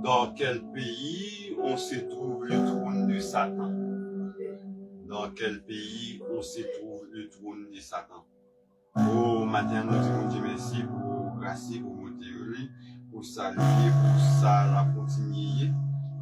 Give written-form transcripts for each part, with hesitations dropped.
Dans quel pays on se trouve le trône de Satan? Dans quel pays on se trouve le trône de Satan? Au matin, nous disons Dieu merci pour grâce, pour montrer, pour saluer, pour ça, la continuer.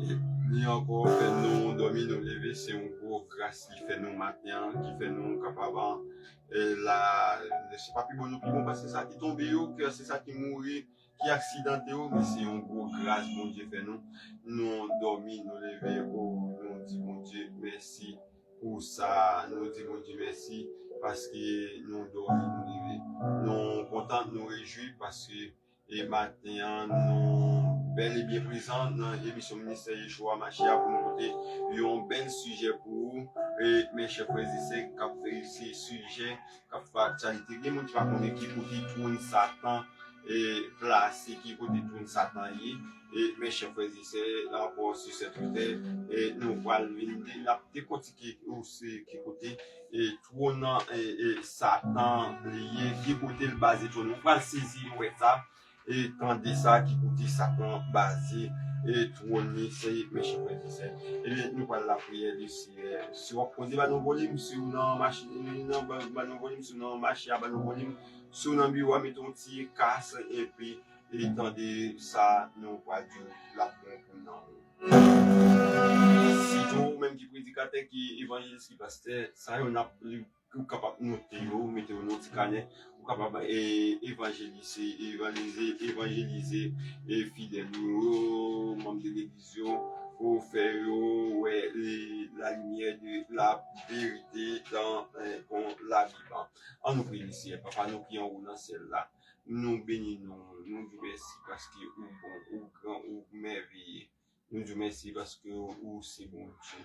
Et lui encore fait nous dormir, nous lever, c'est une grosse grâce qui fait nous matin, qui fait nous capables. Je sais pas plus bon, parce que c'est ça qui tombe, que c'est ça qui mourit, qui accidenté, mais c'est une grosse grâce, bon Dieu fait nous. Nous dormir, nous lever, nous disons bon Dieu merci pour ça, nous disons bon Dieu merci. Parce que nous dormons, nous lever, nous contents, nous réjouis parce que et matin, nous bel et bien présents dans l'émission ministère Yeshua Machia pour nous porter un bel sujet pour vous. Et mes chers frères et sœurs, qui ont fait ce sujet, qui ont fait actualité, il y a des gens qui va connaître qui côté tourne Satan et placé, qui côté tourne Satan. Et mes chers frères et sœurs, là encore sur cette terre, et nous allons venir la décortiquer aussi qui côté et tournant et Satan lié qui côté le basé tourne. Nous allons saisir ouais ça et tandis ça qui côté Satan basé et tourner c'est mes chers frères et sœurs. Et nous allons la prière ici. Si vous posez nos volumes sur nos machines, nos volumes sur nos machines, nos volumes sur nos bureaux, mettons petit casse et puis et tandis ça nous va dire la paix pour nous. Si vous même qui prédicateur qui évangéliste qui pasteur ça on a plus capable noter mettez au petit carnet ou capable évangéliser et fidèles membres de l'église pour faire ouais, la lumière de la vérité dans la Bible. En nous prie ici, papa, nous prions dans celle-là. Nous bénissons, nous disons merci parce que vous bon, ou grand, ou merveilleux. Nous disons merci parce que vous c'est bon Dieu.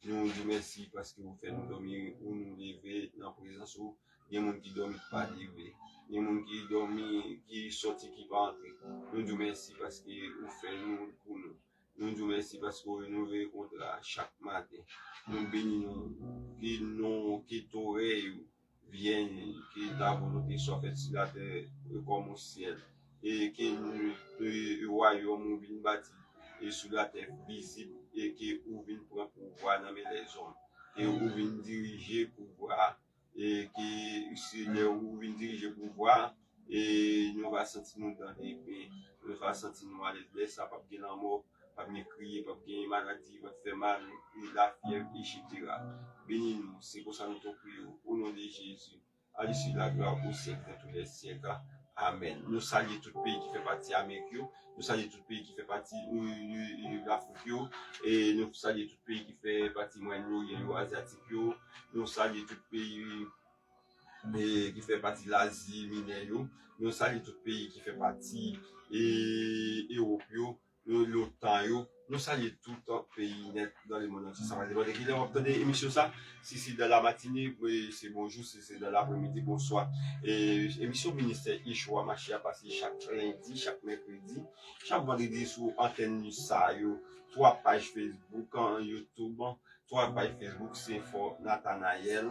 Nous disons merci parce que vous faites nous dormir ou nous lever dans la présence où il y a des gens qui dorment pas lever. Il y a des gens qui dorment, qui sortent, qui pas entrer. Nous disons merci parce que vous faites nous pour nous. Nous disons merci parce que vous nous contre chaque matin. Nous bénissons qui t'oreille vienne, que ta volonté soit faite sur la terre comme au ciel. Et que le royaume vienne bâti et sur la terre visible et que vous vienne prendre pouvoir dans les hommes. Et vous vienne diriger pouvoir. Et que Seigneur vous vienne diriger pouvoir. Et nous va sentir nous dans les pays. Nous va sentir nous à l'aise. Ça va bien en mort. Pas me crier, pas bien maladie, pas faire mal, la fièvre, etc. Bénis-nous, c'est pour ça que nous te prions, au nom de Jésus. À l'issue de la gloire au siècle de tous les siècles. Amen. Nous saluons tout pays qui fait partie d'Amérique, nous saluons tout pays qui fait partie de l'Afrique, et nous saluons tout pays qui fait partie de l'Asiatique, nous saluons tout pays qui fait partie de l'Asie mineure, nous saluons tout pays qui fait partie de l'Europe, l'OTAN, nous saluons tout le pays net dans le monde entier. Ça va dépendre de qui vous entendez l'émission ça. Si c'est dans la matinée, c'est bonjour. Si c'est dans l'après-midi, bonsoir. Et émission ministère Yeshua Machia passé chaque lundi, chaque mercredi, chaque vendredi sur antenne Sayo, 3 pages Facebook, YouTube, 3 pages Facebook, c'est for Nathanaël,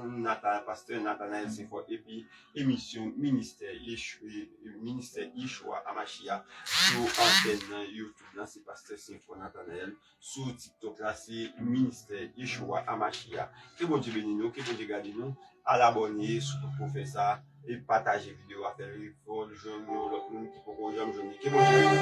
pasteur Nathanaël, c'est for, et puis émission ministère Yeshua Amachia sur antenne YouTube, c'est pasteur Saint-Fort Nathanaël, sur TikTok, là, c'est ministère Yeshua Amachia. Que bon Dieu bénisse nous, que bon Dieu garde nous, à l'abonner, surtout pour faire ça, et partager vidéo à faire le faut le jeune, l'autre monde qui peut jamais jeune. Que bon Dieu bénisse.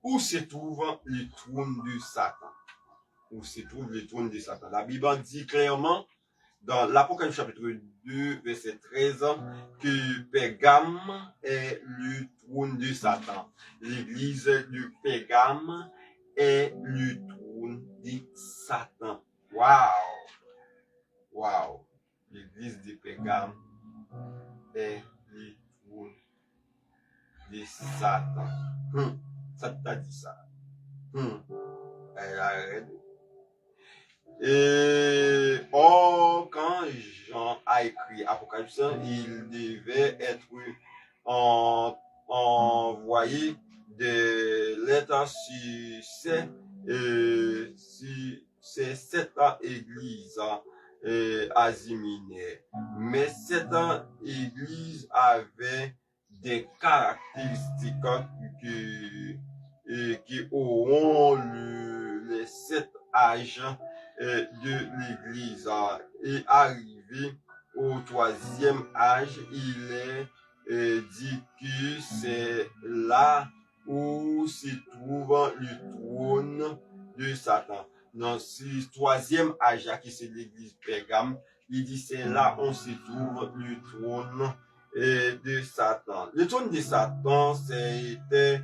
Où se trouve le trône de Satan? Où se trouve le trône de Satan? La Bible dit clairement dans l'Apocalypse chapitre 2, verset 13, que Pergame est le trône de Satan. L'église de Pergame est le trône de Satan. Waouh! Waouh! L'église de Pergame est le trône de Satan. Ça t'a dit ça. Elle arrête. Et quand Jean a écrit Apocalypse, il devait être envoyé des lettres sur ces 7 églises Asie mineure. Mais cette église avait des caractéristiques qui auront les 7 âges de l'église. Et arrivé au 3e âge, il est dit que c'est là où se trouve le trône de Satan. Dans ce 3e âge, qui c'est l'église Pergame, il dit c'est là où se trouve le trône de Satan. Le trône de Satan, c'était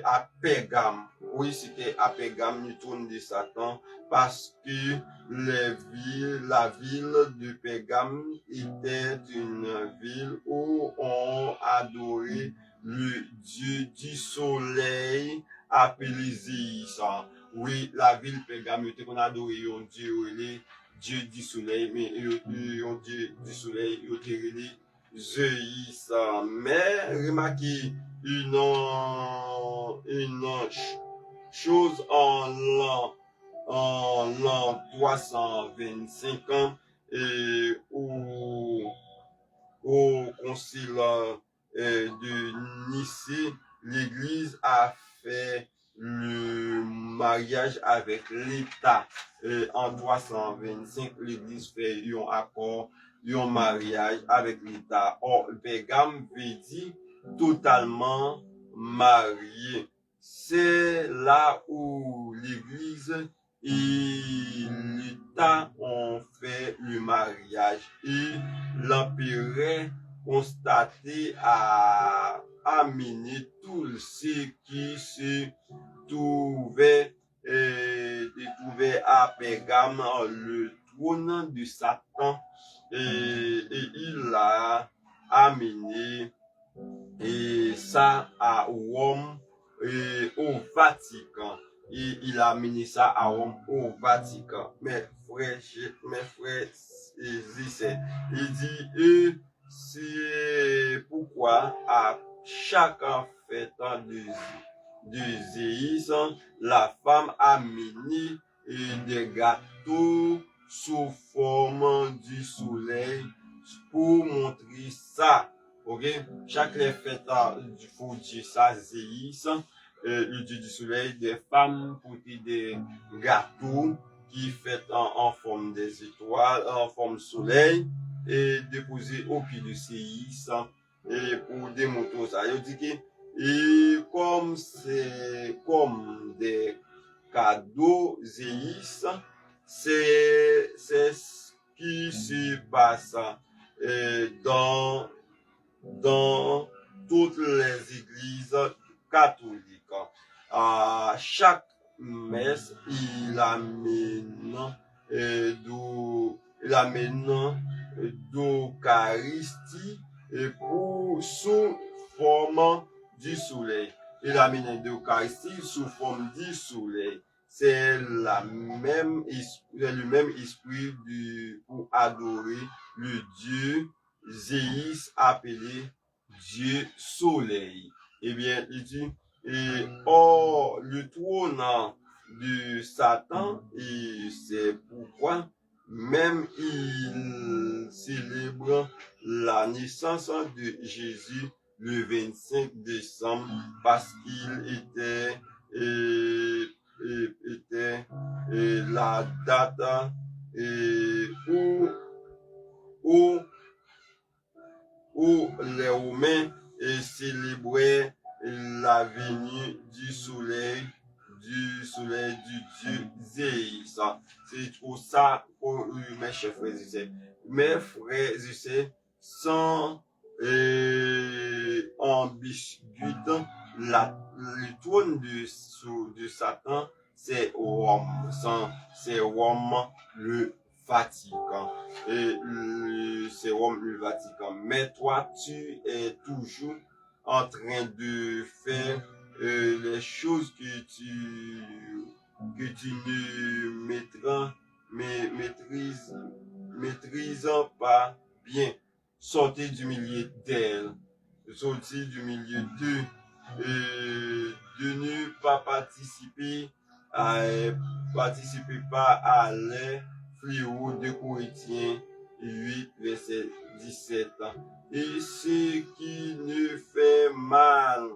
à Pergame. Oui, c'était à Pergame, le trône de Satan, parce que la ville de Pergame était une ville où on adorait le dieu du soleil appelé Zéus. Oui, la ville Pergame était qu'on adorait un dieu, le dieu du soleil, mais un dieu du soleil, il était Zeus. Mais remarquez une chose en l'an 325 au concile de Nicée, l'Église a fait le mariage avec l'État. En 325, l'Église fait un accord, un mariage avec l'État. Or, Pergame veut dire totalement marié. C'est là où l'Église et l'État ont fait le mariage et l'empereur constaté à amener tout ce qui se trouvait, à Pergame, le trône de Satan, et il a amené ça à Rome et au Vatican. Et il a amené ça à Rome au Vatican. Mes frères, il dit, c'est pourquoi à chaque fête de Zéis, la femme a mené des gâteaux sous forme du soleil pour montrer ça. Ok, chaque fête du faux Dieu, ça, Zéis, le dieu du soleil, des femmes portaient des gâteaux qui fait en forme des étoiles, en forme de soleil, et déposés au pied de Zéis, et pour démontrer ça. Il dit que, et comme c'est comme des cadeaux Zéis, c'est ce qui se passe dans toutes les églises catholiques. À chaque messe, il amène d'Eucharistie sous forme du soleil. Il amène d'Eucharistie sous forme du soleil. C'est le même esprit pour adorer le Dieu Zéis appelé Dieu soleil. Eh bien, il dit, or, le trône de Satan, et c'est pourquoi même il célèbre la naissance de Jésus le 25 décembre parce qu'il était la date où les Romains célébraient la venue du soleil du dieu Zéus. C'est pour ça que mes chers frères et sœurs, sans ambiguïté, le trône de Satan, c'est Rome. C'est Rome le Vatican. C'est Rome le Vatican. Mais toi, tu es toujours en train de faire les choses que tu ne maîtrisant pas bien. Sortez du milieu d'elle. Sortez du milieu d'eux. De ne pas participer pas à les fléau de Corinthiens 8, verset 17. Et ce qui ne fait mal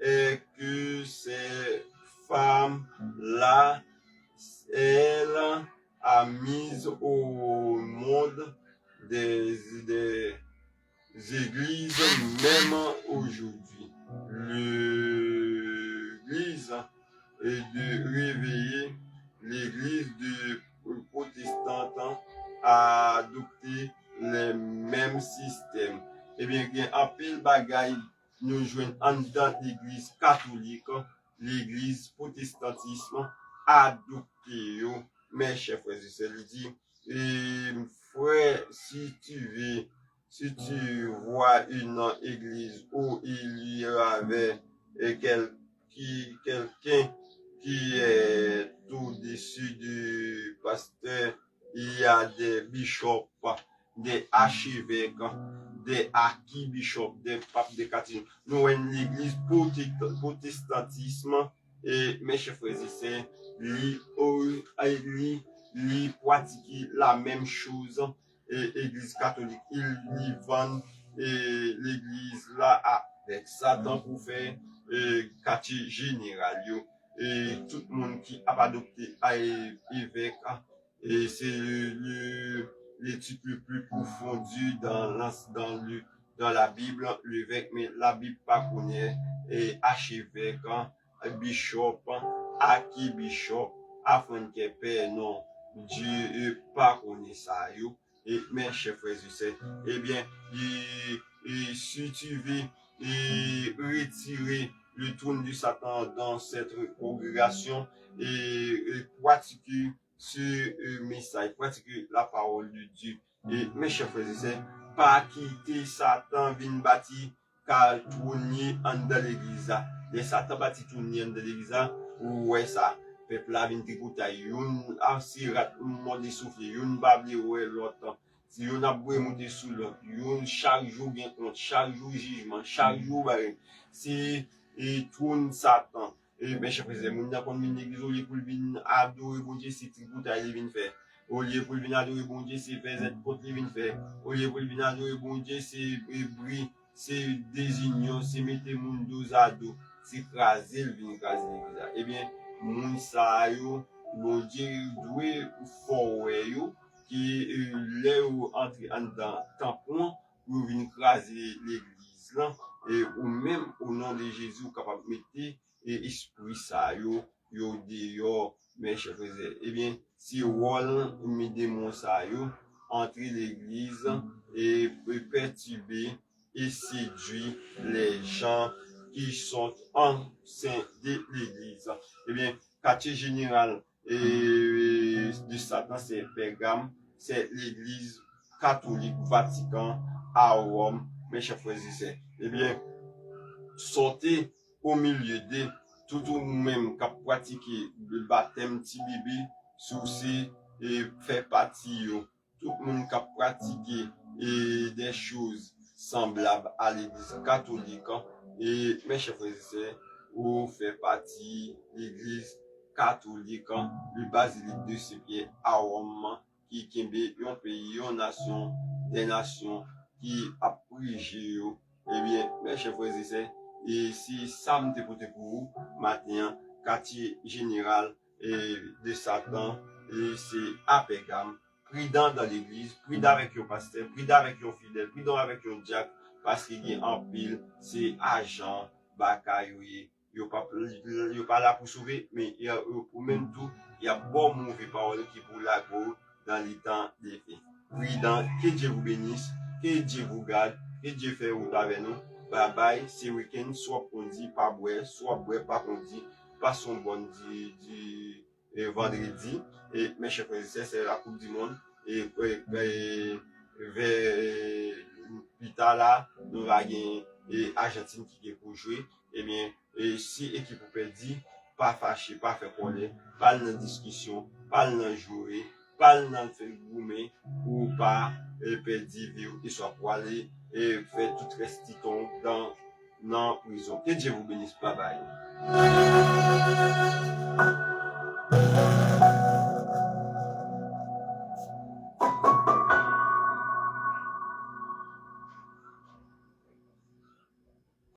est que ces femmes-là, elles, a mis au monde des églises, même aujourd'hui. L'église est de réveiller l'église de protestante à adopter les mêmes systèmes. Eh bien, il y a un pile bagaille nous joignent en dans l'église catholique, l'église protestantisme adopté. Mes chers frères et sœurs, dit, et frère, si tu vois une église où il y avait quelqu'un qui est au-dessus du pasteur, il y a des bishops, des archevêques, des archibishops, des papes, des catéchumènes. Nous avons l'église protestantisme et mes chers frères et sœurs, ils pratiquent la même chose et l'église catholique. Ils vendent l'église là avec Satan pour faire quartier général. Et tout le monde qui a adopté à évêque, et c'est l'étude le plus profondu dans la Bible, l'évêque, mais la Bible pas connaît, et archevêque, bishop, archibishop, afin que père, non, Dieu pas connaît ça, et mes chers frères et sœurs, eh bien, si tu veux retirer le trône du Satan dans cette congrégation et pratiquer ce message, pratiquer la parole de Dieu. Et mes chers frères et sœurs, pas quitter Satan vient bâtir car tourner en dans l'église. Les Satan bâtit tourner en dans l'église, ouais ça. Peuple là vient t'écouter, yon a sirat, mode souffler, yon babli ouais l'autre. Si yon a boué monter sous l'autre, yon chaque jour bien compte, chaque jour jugement, chaque jour c'est et tourne Satan. Et mes chers frères, mon n'a pas une église au lieu pour venir adorer bon Dieu, c'est tributaire il vient faire. Au lieu pour venir adorer bon Dieu, c'est faire cette côte il vient faire. Au lieu pour venir adorer bon Dieu, c'est bris, c'est désigner, c'est mettre mon dos à dos, c'est craser le vin craser l'église. Eh bien, mon sa yo, bon Dieu doit fort yo qui là où entrer en dans tampon pour venir craser l'église là. Et ou même au nom de Jésus, capable de mettre et esprit ça, yo dehors, mes chers frères. Eh bien, si Wall me démon ça, yo, entrer l'église et perturber et séduire les gens qui sont en sein de l'église. Eh bien, quartier général de Satan, c'est Pergame, c'est l'église catholique Vatican à Rome, mes chers frères et sœurs. Eh bien, sortez au milieu de tout le même qui a pratiqué le baptême petit bébé sous ces et fait partie tout le monde qui a pratiqué des choses semblables à l'église catholique et mes chers frères et sœurs, vous faites partie de l'église catholique, le basilique de Saint-Pierre à Rome, qui est un pays, une nation, des nations qui a prégé. Eh bien, mes chers frères et sœurs, et si ça me dépote pour vous, maintenant, quartier général de Satan, et c'est à Pergame, prudent dans l'église, prudent avec le pasteur, prudent avec le fidèle, prudent avec le diacre, parce qu'il y a en pile, c'est agent, bakayoye, il n'y a pas là pour sauver, mais il y a pour même tout, il y a bon mauvais paroles qui pour la go dans les temps des faits. Prudent, que Dieu vous bénisse, que Dieu vous garde, que Dieu fait route avec nous. Bye bye, c'est week-end, soit qu'on dit pas boire, soit boire pas qu'on dit, pas son bon du vendredi. Et mes chers frères et sœurs, c'est la Coupe du Monde. Et vers plus tard là, nous allons gagner Argentine qui est pour jouer. Eh bien, si l'équipe perdit, pas fâché, pas fait colère, pas dans discussion, pas dans jouer, pas dans faire goumer, ou pas perdre vivre et soit pour aller et faire tout restitution dans prison. Que Dieu vous bénisse. Bye bye.